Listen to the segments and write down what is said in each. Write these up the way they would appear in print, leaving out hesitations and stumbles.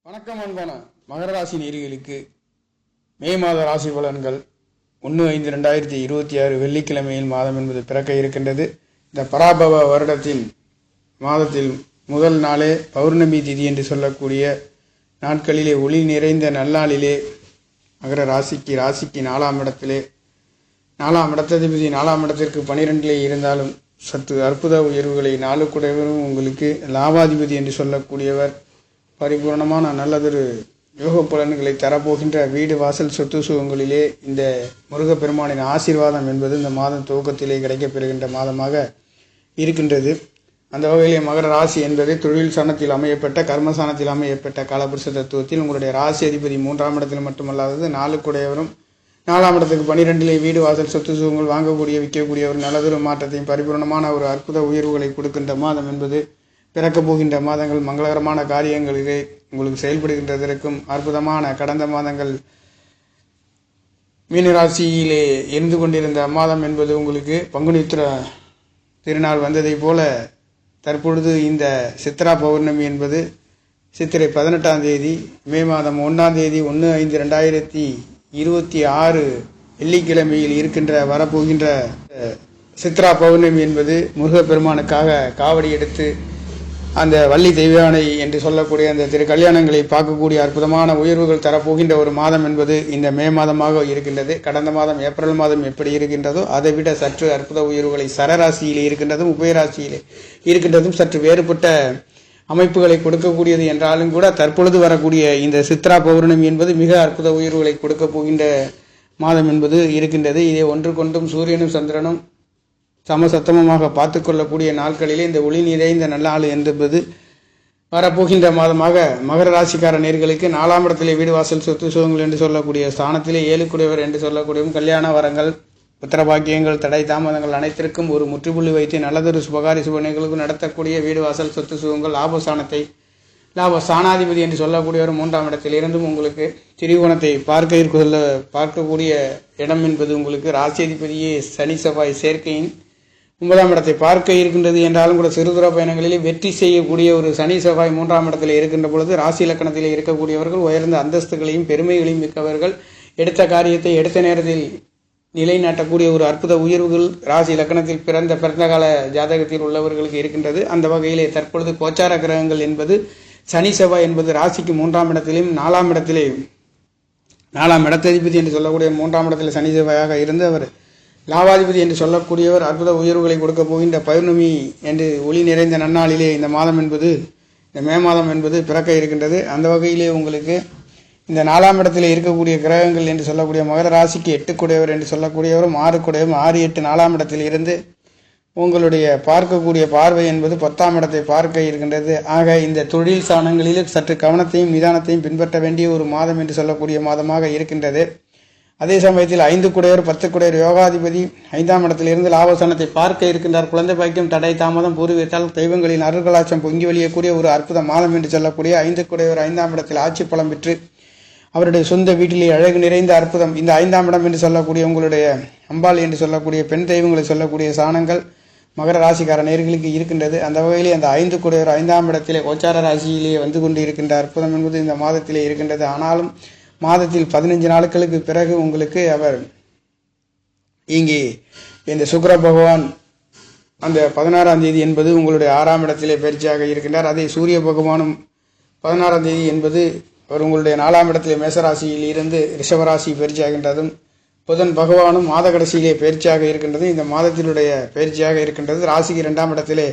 வணக்கம் அன்பான மகர ராசி நேயர்களுக்கு மே மாத ராசி பலன்கள் 1/5/2026 வெள்ளிக்கிழமையில் மாதம் என்பது பிறக்க இருக்கின்றது. இந்த பராபவ வருடத்தின் மாதத்தில் முதல் நாளே பௌர்ணமி திதி என்று சொல்லக்கூடிய நாட்களிலே ஒளி நிறைந்த நல்லாளிலே மகர ராசிக்கு 4ஆம் இடத்திலே 4ஆம் இடத்ததிபதி 4ஆம் இடத்திற்கு 12லே இருந்தாலும் சற்று அற்புத உயர்வுகளை 4 கூடவரும் உங்களுக்கு லாபாதிபதி என்று சொல்லக்கூடியவர் பரிபூர்ணமான நல்லதொரு யோக பலன்களை தரப்போகின்ற வீடு வாசல் சொத்து சுகங்களிலே இந்த முருகப்பெருமானின் ஆசீர்வாதம் என்பது இந்த மாதம் துவக்கத்திலே கிடைக்கப்பெறுகின்ற மாதமாக இருக்கின்றது. அந்த வகையிலே மகர ராசி என்பது தொழில் சாணத்தில் அமையப்பட்ட கர்மசானத்தில் அமையப்பட்ட காலபுருஷ தத்துவத்தில் உங்களுடைய ராசி அதிபதி 3ஆம் இடத்தில் மட்டுமல்லாதது 4 கூடையவரும் 4ஆம் இடத்துக்கு 12லே வீடு வாசல் சொத்து சுகங்கள் வாங்கக்கூடிய விற்கக்கூடிய ஒரு நல்லதொரு மாற்றத்தையும் பரிபூர்ணமான ஒரு அற்புத உயர்வுகளை கொடுக்கின்ற மாதம் என்பது பிறக்கப் போகின்ற மாதங்கள் மங்களகரமான காரியங்களிலே உங்களுக்கு செயல்படுகின்றதற்கும் அற்புதமான கடந்த மாதங்கள் மீனராசியிலே இருந்து கொண்டிருந்த மாதம் என்பது உங்களுக்கு பங்குனித்திர திருநாள் வந்ததை போல தற்பொழுது இந்த சித்ரா பௌர்ணமி என்பது சித்திரை 18ஆம் தேதி மே மாதம் 1ஆம் தேதி 1/5/2026 வெள்ளிக்கிழமையில் இருக்கின்ற வரப்போகின்ற சித்ரா பௌர்ணமி என்பது முருகப்பெருமானுக்காக காவடி எடுத்து அந்த வள்ளி தெய்வானை என்று சொல்லக்கூடிய அந்த திரு கல்யாணங்களை பார்க்கக்கூடிய அற்புதமான உயர்வுகள் தரப்போகின்ற ஒரு மாதம் என்பது இந்த மே மாதமாக இருக்கின்றது. கடந்த மாதம் ஏப்ரல் மாதம் எப்படி இருக்கின்றதோ அதை விட சற்று அற்புத உயர்வுகளை சரராசியிலே இருக்கின்றதும் உபயராசியிலே இருக்கின்றதும் சற்று வேறுபட்ட அமைப்புகளை கொடுக்கக்கூடியது என்றாலும் கூட தற்பொழுது வரக்கூடிய இந்த சித்ரா பௌர்ணமி என்பது மிக அற்புத உயர்வுகளை கொடுக்க போகின்ற மாதம் என்பது இருக்கின்றது. இதை ஒன்றுக்கொண்டும் சூரியனும் சந்திரனும் சமசத்தமமாக பார்த்து கொள்ளக்கூடிய நாட்களிலே இந்த ஒளி நிறைந்த நல்லாள் என்பது வரப்போகின்ற மாதமாக மகர ராசிக்கார நேர்களுக்கு 4ஆம் இடத்திலே வீடு வாசல் சொத்து சுகங்கள் என்று சொல்லக்கூடிய ஸ்தானத்திலே 7 கூடையவர் என்று சொல்லக்கூடிய கல்யாண வரங்கள் புத்திரபாக்கியங்கள் தடை தாமதங்கள் அனைத்திற்கும் ஒரு முற்றுப்புள்ளி வைத்து நல்லதொரு சுபகாரி சுபநிகளுக்கு நடத்தக்கூடிய வீடு வாசல் சொத்து சுகங்கள் லாபஸ்தானாதிபதி என்று சொல்லக்கூடியவர் 3ஆம் இடத்திலிருந்தும் உங்களுக்கு திரிகோணத்தை பார்க்கக்கூடிய இடம் என்பது உங்களுக்கு ராசியதிபதியே சனி செவ்வாய் சேர்க்கையின் 9ஆம் இடத்தை பார்க்க இருக்கின்றது என்றாலும் கூட சிறுதுற பயணங்களிலே வெற்றி செய்யக்கூடிய ஒரு சனி செவ்வாய் 3ஆம் இடத்தில் இருக்கின்ற பொழுது ராசி இலக்கணத்திலே இருக்கக்கூடியவர்கள் உயர்ந்த அந்தஸ்துகளையும் பெருமைகளையும் மிக்கவர்கள் எடுத்த காரியத்தை எடுத்த நேரத்தில் நிலைநாட்டக்கூடிய ஒரு அற்புத உயர்வுகள் ராசி இலக்கணத்தில் பிறந்த கால ஜாதகத்தில் உள்ளவர்களுக்கு இருக்கின்றது. அந்த வகையிலே தற்பொழுது கோச்சார கிரகங்கள் என்பது சனி செவ்வாய் என்பது ராசிக்கு 3ஆம் இடத்திலும் 4ஆம் இடத்திலே 4ஆம் இடத்ததிபதி என்று சொல்லக்கூடிய 3ஆம் இடத்தில் சனி செவ்வாயாக இருந்து அவர் லாபாதிபதி என்று சொல்லக்கூடியவர் அற்புத உயர்வுகளை கொடுக்க போகின்ற பௌர்ணமி என்று ஒளி நிறைந்த நன்னாளிலே இந்த மாதம் என்பது இந்த மே மாதம் என்பது பிறக்க இருக்கின்றது. அந்த வகையிலே உங்களுக்கு இந்த 4ஆம் இடத்திலே இருக்கக்கூடிய கிரகங்கள் என்று சொல்லக்கூடிய மகர ராசிக்கு 8 கூடையவர் என்று சொல்லக்கூடியவரும் 6 கூடையவரும் 6, 8, 4ஆம் இடத்தில் இருந்து உங்களுடைய பார்க்கக்கூடிய பார்வை என்பது 10ஆம் இடத்தை பார்க்க இருக்கின்றது. ஆக இந்த தொழில் சாணங்களில் சற்று கவனத்தையும் நிதானத்தையும் பின்பற்ற வேண்டிய ஒரு மாதம் என்று சொல்லக்கூடிய மாதமாக இருக்கின்றது. அதே சமயத்தில் 5 கூடையவர் 10 கூடையர் யோகாதிபதி 5ஆம் இடத்திலிருந்து லாபஸ்தானத்தை பார்க்க இருக்கின்றார். குழந்தை பாக்கியம் தடை தாமதம் பூர்வீகத்தால் தெய்வங்களின் அருள்களாட்சம் பொங்கி வழியக்கூடிய ஒரு அற்புத மாதம் என்று சொல்லக்கூடிய 5 கூடையவர் 5ஆம் இடத்தில் ஆட்சி பலம் பெற்று அவருடைய சொந்த வீட்டிலே அழகு நிறைந்த அற்புதம் இந்த 5ஆம் இடம் என்று சொல்லக்கூடிய உங்களுடைய அம்பாள் என்று சொல்லக்கூடிய பெண் தெய்வங்களை சொல்லக்கூடிய சாணங்கள் மகர ராசிக்கார நேர்களுக்கு இருக்கின்றது. அந்த வகையிலே அந்த 5 கூடையவர் 5ஆம் இடத்திலே கோச்சார ராசியிலே வந்து கொண்டு இருக்கின்ற அற்புதம் என்பது இந்த மாதத்திலே இருக்கின்றது. ஆனாலும் மாதத்தில் 15 நாட்களுக்கு பிறகு உங்களுக்கு அவர் இங்கே இந்த சுக்கிர பகவான் அந்த 16ஆம் தேதி என்பது உங்களுடைய 6ஆம் இடத்திலே பயிற்சியாக இருக்கின்றார். அதே சூரிய பகவானும் 16ஆம் தேதி என்பது அவர் உங்களுடைய 4ஆம் இடத்திலே மேசராசியில் இருந்து ரிஷபராசி பயிற்சியாகின்றதும் புதன் பகவானும் மாத கடைசியிலே பயிற்சியாக இருக்கின்றது. இந்த மாதத்தினுடைய பயிற்சியாக இருக்கின்றது. ராசிக்கு 2ஆம் இடத்திலே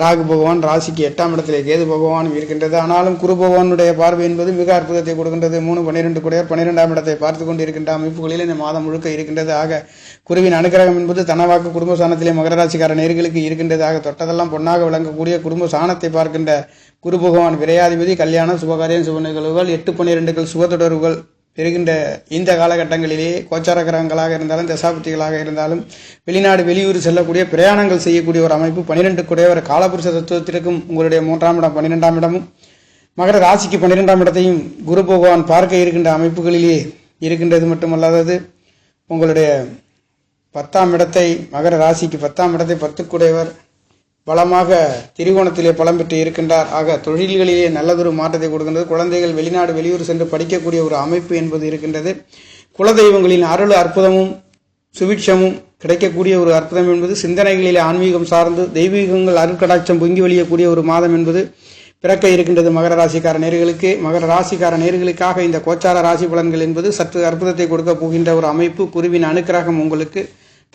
ராகு பகவான், ராசிக்கு 8ஆம் இடத்திலே கேது பகவானும் இருக்கின்றது. ஆனாலும் குரு பகவானுடைய பார்வை என்பது மிக அற்புதத்தை கொடுக்கின்றது. 3, 12 கூடையர் 12ஆம் இடத்தை பார்த்து கொண்டு இருக்கின்ற அமைப்புகளில் இந்த மாதம் முழுக்க இருக்கின்றது. ஆக குருவின் அனுகிரகம் என்பது தனவாக்கு குடும்ப சாணத்திலே மகர ராசிக்கார நேர்களுக்கு இருக்கின்றது. ஆக தொட்டதெல்லாம் பொன்னாக விளங்கக்கூடிய குடும்ப சாணத்தை பார்க்கின்ற குரு பகவான் விரையாதிபதி கல்யாணம் சுபகாரியம் சுப நிகழ்வுகள் 8, 12 சுப தொடர்புகள் பெறுகின்ற இந்த காலகட்டங்களிலேயே கோச்சார கிரகங்களாக இருந்தாலும் தசாபுத்திகளாக இருந்தாலும் வெளிநாடு வெளியூர் செல்லக்கூடிய பிரயாணங்கள் செய்யக்கூடிய ஒரு அமைப்பு 12 கூடையவர் காலபுருஷ தத்துவத்திற்கும் உங்களுடைய 3ஆம் இடம் 12ஆம் இடமும் மகர ராசிக்கு 12ஆம் இடத்தையும் குரு பகவான் பார்க்க இருக்கின்ற அமைப்புகளிலே இருக்கின்றது. மட்டுமல்லாதது உங்களுடைய 10ஆம் இடத்தை மகர ராசிக்கு 10ஆம் இடத்தை 10 கூடையவர் பலமாக திரிகோணத்திலே பலம் பெற்று இருக்கின்றார். ஆக தொழில்களிலே நல்லதொரு மாற்றத்தை கொடுக்கின்றது. குழந்தைகள் வெளிநாடு வெளியூர் சென்று படிக்கக்கூடிய ஒரு அமைப்பு என்பது இருக்கின்றது. குலதெய்வங்களின் அருள் அற்புதமும் சுபிட்சமும் கிடைக்கக்கூடிய ஒரு அற்புதம் என்பது சிந்தனைகளிலே ஆன்மீகம் சார்ந்து தெய்வீகங்கள் அருட்கடாட்சம் பொங்கி வழியக்கூடிய ஒரு மாதம் என்பது பிறக்க இருக்கின்றது. மகர ராசிக்கார நேர்களுக்கு மகர ராசிக்கார நேர்களுக்காக இந்த கோச்சார ராசி பலன்கள் என்பது சற்று அற்புதத்தை கொடுக்க போகின்ற ஒரு அமைப்பு. குருவின் அனுக்கிரகம் உங்களுக்கு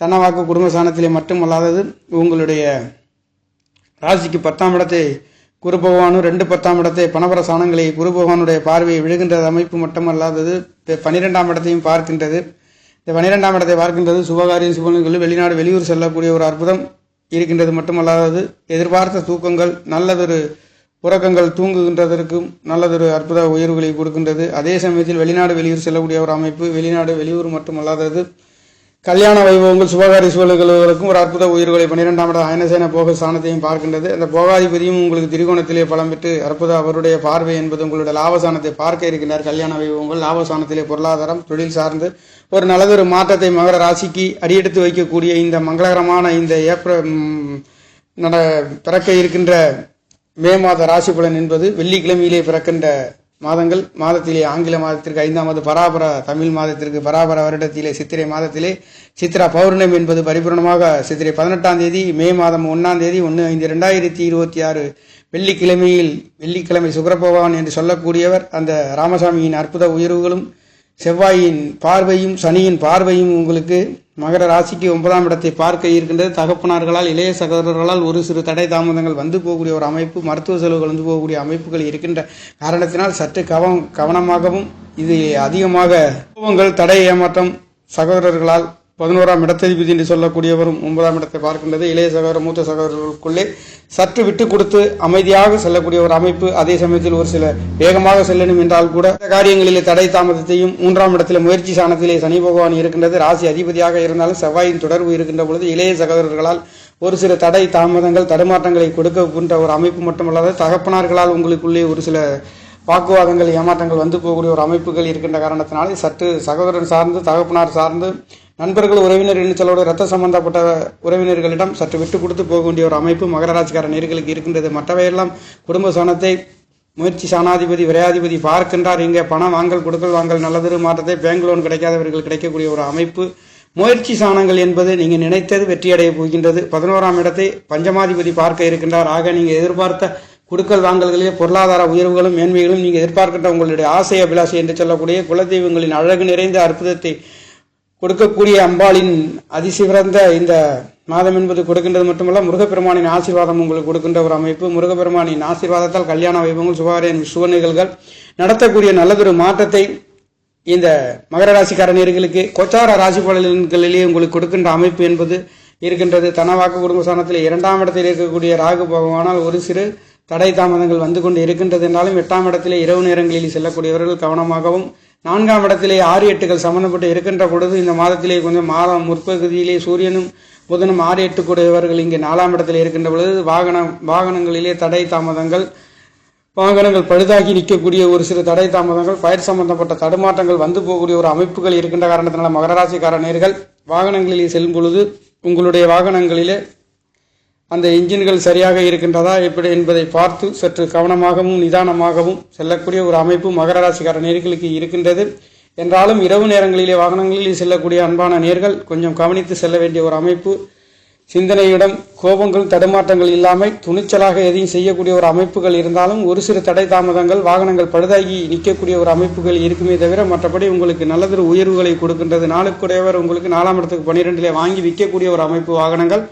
தனவாக்கு குடும்பஸ்தானத்திலே மட்டுமல்லாதது உங்களுடைய ராசிக்கு 10ஆம் இடத்தை குரு பகவானும் 10ஆம் இடத்தை பணபர சாணங்களை குரு பகவானுடைய பார்வையை விழுகின்ற அமைப்பு மட்டுமல்லாதது 12ஆம் இடத்தையும் பார்க்கின்றது. இந்த 12ஆம் இடத்தை பார்க்கின்றது சுபகாரிய சுபநிகழ்வு வெளிநாடு வெளியூர் செல்லக்கூடிய ஒரு அற்புதம் இருக்கின்றது மட்டுமல்லாதது எதிர்பார்த்த தூக்கங்கள் நல்லதொரு உறக்கங்கள் தூங்குகின்றதற்கும் நல்லதொரு அற்புத உயர்வுகளை கொடுக்கின்றது. அதே சமயத்தில் வெளிநாடு வெளியூர் செல்லக்கூடிய ஒரு அமைப்பு வெளிநாடு வெளியூர் மட்டுமல்லாதது கல்யாண வைபவங்கள் சுபகாரி சூழல்களுக்கும் ஒரு அற்புத உயிர்களை 12ஆம் இடம் அயனசேன போக ஸ்தானத்தையும் பார்க்கின்றது. அந்த போகாதிபதியும் உங்களுக்கு திரிகோணத்திலே பலம் பெற்று அற்புத அவருடைய பார்வை என்பது உங்களுடைய லாபசானத்தை பார்க்க இருக்கின்றார். கல்யாண வைபவங்கள் லாபசானத்திலே பொருளாதாரம் தொழில் சார்ந்து ஒரு நல்லதொரு மாற்றத்தை மகர ராசிக்கு அடியெடுத்து வைக்கக்கூடிய இந்த மங்களகரமான இந்த பிறக்க இருக்கின்ற மே மாத ராசி பலன் என்பது வெள்ளிக்கிழமையிலே பிறக்கின்ற மாதங்கள் மாதத்திலே ஆங்கில மாதத்திற்கு 5ஆம் பராபர தமிழ் மாதத்திற்கு பராபர வருடத்திலே சித்திரை மாதத்திலே சித்ரா பௌர்ணமி என்பது பரிபூர்ணமாக சித்திரை 18ஆம் தேதி மே மாதம் 1ஆம் தேதி 1/5/2026 வெள்ளிக்கிழமை சுக்கிரபகவான் என்று சொல்லக்கூடியவர் அந்த ராமசாமியின் அற்புத உயர்வுகளும் செவ்வாயின் பார்வையும் சனியின் பார்வையும் உங்களுக்கு மகர ராசிக்கு 9ஆம் இடத்தை பார்க்க இருக்கின்றது. தகப்பனார்களால் இளைய சகோதரர்களால் ஒரு சிறு தடை தாமதங்கள் வந்து போகக்கூடிய ஒரு அமைப்பு மருத்துவ செலவுகள் வந்து போகக்கூடிய அமைப்புகள் இருக்கின்ற காரணத்தினால் சற்று கவனமாகவும் இது அதிகமாக கோபங்கள் தடை ஏமாற்றம் சகோதரர்களால் 11ஆம் இடத்ததிபதி என்று சொல்லக்கூடியவரும் 9ஆம் இடத்தை பார்க்கின்றது. இளைய சகோதர மூத்த சகோதரர்களுக்குள்ளே சற்று விட்டு கொடுத்து அமைதியாக செல்லக்கூடிய ஒரு அமைப்பு. அதே சமயத்தில் ஒரு சில வேகமாக செல்லணும் என்றால் கூட காரியங்களிலே தடை தாமதத்தையும் 3ஆம் இடத்தில் முயற்சி சாணத்திலே சனி பகவான் இருக்கின்றது. ராசி அதிபதியாக இருந்தாலும் செவ்வாயின் தொடர்பு இருக்கின்ற பொழுது இளைய சகோதரர்களால் ஒரு சில தடை தாமதங்கள் தடுமாற்றங்களை கொடுக்கின்ற ஒரு அமைப்பு மட்டுமல்லாது தகப்பனார்களால் உங்களுக்குள்ளே ஒரு சில வாக்குவாதங்கள் ஏமாற்றங்கள் வந்து போகக்கூடிய ஒரு அமைப்புகள் இருக்கின்ற காரணத்தினாலே சற்று சகோதரன் சார்ந்து தகப்பனார் சார்ந்து நண்பர்கள் உறவினர் எண்ணிச்சலோடு ரத்த சம்பந்தப்பட்ட உறவினர்களிடம் சற்று விட்டு கொடுத்து போக வேண்டிய ஒரு அமைப்பு மகர ராசிக்கார நேர்களுக்கு இருக்கின்றது. மற்றவையெல்லாம் குடும்ப சாணத்தை முயற்சி சாணாதிபதி விரையாதிபதி பார்க்கின்றார். இங்கே பணம் வாங்கல் கொடுக்கல் வாங்கல் நல்லதொரு மாற்றத்தை பேங்க் லோன் கிடைக்காதவர்கள் கிடைக்கக்கூடிய ஒரு அமைப்பு. முயற்சி சாணங்கள் என்பது நீங்கள் நினைத்தது வெற்றியடைய போகின்றது. 11ஆம் இடத்தை பஞ்சமாதிபதி பார்க்க இருக்கின்றார். ஆக நீங்கள் எதிர்பார்த்த குடுக்கல் வாங்கல்களிலே பொருளாதார உயர்வுகளும் மேன்மைகளும் நீங்கள் எதிர்பார்க்கின்ற உங்களுடைய ஆசை அபிலாஷை என்று சொல்லக்கூடிய குலதெய்வங்களின் அழகு நிறைந்த அற்புதத்தை கொடுக்கக்கூடிய அம்பாளின் அதிசிறந்த இந்த மாதம் என்பது கொடுக்கின்றது மட்டுமல்ல முருகப்பெருமானின் ஆசீர்வாதம் உங்களுக்கு கொடுக்கின்ற ஒரு அமைப்பு. முருகப்பெருமானின் ஆசீர்வாதத்தால் கல்யாண வைபவங்கள் சுபகாரிய சுப நிகழ்வுகள் நடத்தக்கூடிய நல்லதொரு மாற்றத்தை இந்த மகர ராசிக்கார நேர்களுக்கு கோச்சார ராசி பலன்களிலே உங்களுக்கு கொடுக்கின்ற அமைப்பு என்பது இருக்கின்றது. தனவாக்கு குடும்பஸ்தானத்தில் 2ஆம் இடத்தில் இருக்கக்கூடிய ராகு பகவானால் ஒரு சிறு தடை தாமதங்கள் வந்து கொண்டு இருக்கின்றது என்றாலும் 8ஆம் இடத்திலே இரவு நேரங்களில் செல்லக்கூடியவர்கள் கவனமாகவும் 4ஆம் இடத்திலே 6 8கள் சம்பந்தப்பட்டு இருக்கின்ற பொழுது இந்த மாதத்திலே கொஞ்சம் மாதம் முற்பகுதியிலே சூரியனும் புதனும் 6 8 கூடியவர்கள் இங்கே 4ஆம் இடத்தில் இருக்கின்ற பொழுது வாகனங்களிலே தடை தாமதங்கள் வாகனங்கள் பழுதாகி நிற்கக்கூடிய ஒரு சிறு தடை தாமதங்கள் பயிர் சம்பந்தப்பட்ட தடுமாற்றங்கள் வந்து போகக்கூடிய ஒரு அமைப்புகள் இருக்கின்ற காரணத்தினால மகர ராசிக்கார நேர்கள் வாகனங்களிலே செல்லும் பொழுது உங்களுடைய வாகனங்களிலே அந்த இன்ஜின்கள் சரியாக இருக்கின்றதா எப்படி என்பதை பார்த்து சற்று கவனமாகவும் நிதானமாகவும் செல்லக்கூடிய ஒரு அமைப்பு மகர ராசிக்கார நேர்களுக்கு இருக்கின்றது. என்றாலும் இரவு நேரங்களிலே வாகனங்களில் செல்லக்கூடிய அன்பான நேர்கள் கொஞ்சம் கவனித்து செல்ல வேண்டிய ஒரு அமைப்பு. சிந்தனையிடம் கோபங்கள் தடுமாற்றங்கள் இல்லாமல் துணிச்சலாக எதையும் செய்யக்கூடிய ஒரு அமைப்புகள் இருந்தாலும் ஒரு சிறு தடை தாமதங்கள் வாகனங்கள் பழுதாகி நிற்கக்கூடிய ஒரு அமைப்புகள் இருக்குமே தவிர மற்றபடி உங்களுக்கு நல்லதொரு உயர்வுகளை கொடுக்கின்றது. நாளுக்குடையவர் உங்களுக்கு 4ஆம் இடத்துக்கு 12லே வாங்கி விற்கக்கூடிய ஒரு அமைப்பு வாகனங்கள்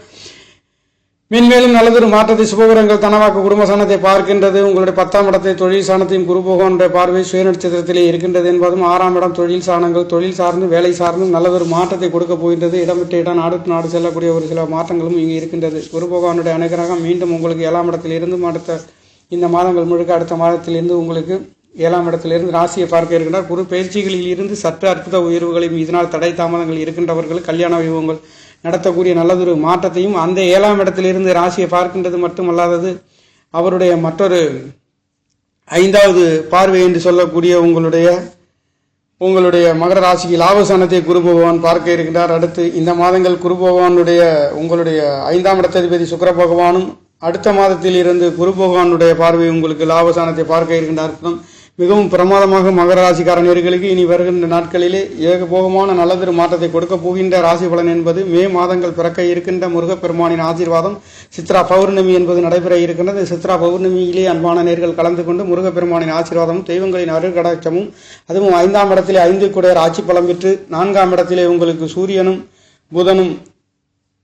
மென்மேலும் நல்லதொரு மாற்றத்தை சுபகரங்கள் தனவாக்கு குடும்ப சாணத்தை பார்க்கின்றது. உங்களுடைய 10ஆம் இடத்தை தொழில் சாணத்தையும் குரு பகவானுடைய பார்வை சுய நட்சத்திரத்திலே இருக்கின்றது என்பதும் 6ஆம் இடம் தொழில் சாணங்கள் தொழில் சார்ந்து வேலை சார்ந்தும் நல்லதொரு மாற்றத்தை கொடுக்க போகின்றது. இடம் விட்டு இடம் நாடு நாடு செல்லக்கூடிய ஒரு சில மாற்றங்களும் இங்கு இருக்கின்றது. குரு பகவானுடைய அனுகிரகம் மீண்டும் உங்களுக்கு 7ஆம் இடத்திலிருந்து அடுத்த இந்த மாதங்கள் முழுக்க அடுத்த மாதத்திலிருந்து உங்களுக்கு 7ஆம் இடத்திலிருந்து ராசியை பார்க்க இருக்கின்றார். குரு பயிற்சிகளில் இருந்து சற்று அற்புத உயர்வுகளையும் இதனால் தடை தாமதங்கள் இருக்கின்றவர்கள் கல்யாண வைபவங்கள் நடத்தக்கூடிய நல்லதொரு மாற்றத்தையும் அந்த 7ஆம் இடத்திலிருந்து ராசியை பார்க்கின்றது மட்டுமல்லாதது அவருடைய மற்றொரு 5வது பார்வை என்று சொல்லக்கூடிய உங்களுடைய மகர ராசிக்கு லாபஸ்தானத்தை குரு பகவான் பார்க்க இருக்கின்றார். அடுத்து இந்த மாதங்கள் குரு பகவானுடைய உங்களுடைய 5ஆம் இடத்ததிபதி சுக்கிர பகவானும் அடுத்த மாதத்தில் இருந்து குரு பகவானுடைய பார்வை உங்களுக்கு லாபஸ்தானத்தை பார்க்க இருக்கின்ற அர்த்தம் மிகவும் பிரமாதமாக மகர ராசிக்காரர்களுக்கு இனி வருகின்ற நாட்களிலே ஏகபோகமான நல்லதொரு மாற்றத்தை கொடுக்க போகின்ற ராசி பலன் என்பது மே மாதங்கள் பிறக்க இருக்கின்ற முருகப்பெருமானின் ஆசீர்வாதம். சித்ரா பௌர்ணமி என்பது நடைபெற இருக்கின்றது. சித்ரா பௌர்ணமியிலே அன்பான நேர்கள் கலந்து கொண்டு முருகப்பெருமானின் ஆசீர்வாதமும் தெய்வங்களின் அருட்கடாட்சமும் அதுவும் 5ஆம் இடத்திலே 5 குடையர் ஆட்சி பலம் பெற்று 4ஆம் இடத்திலே உங்களுக்கு சூரியனும் புதனும்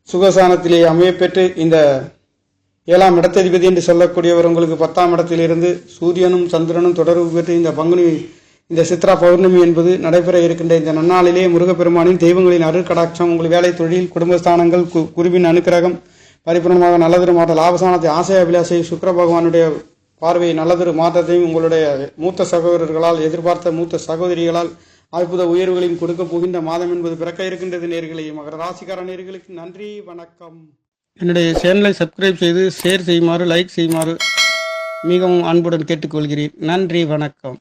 சுகசானத்திலே அமையப்பெற்று இந்த 7ஆம் இடத்ததிபதி என்று சொல்லக்கூடியவர் உங்களுக்கு 10ஆம் இடத்திலிருந்து சூரியனும் சந்திரனும் தொடர்பு பெற்று இந்த சித்ரா பௌர்ணமி என்பது நடைபெற இருக்கின்ற இந்த நன்னாளிலே முருகப்பெருமானின் தெய்வங்களின் அருட்கடாட்சம் உங்கள் வேலை தொழில் குடும்பஸ்தானங்கள் குருவின் அனுக்கிரகம் பரிபூர்ணமாக நல்லதொரு மாற்ற லாபஸ்தானத்தை ஆசை அபிலாசை சுக்கிர பகவானுடைய பார்வை நல்லதொரு மாற்றத்தையும் உங்களுடைய மூத்த சகோதரர்களால் எதிர்பார்த்த மூத்த சகோதரிகளால் அற்புத உயர்வுகளையும் கொடுக்க போகின்ற மாதம் என்பது பிறக்க இருக்கின்றது. நேர்களே மகர ராசிக்கார நேர்களுக்கு நன்றி, வணக்கம். என்னுடைய சேனலை சப்ஸ்கிரைப் செய்து ஷேர் செய்யுமாறு லைக் செய்யுமாறு மிகவும் அன்புடன் கேட்டுக்கொள்கிறேன். நன்றி, வணக்கம்.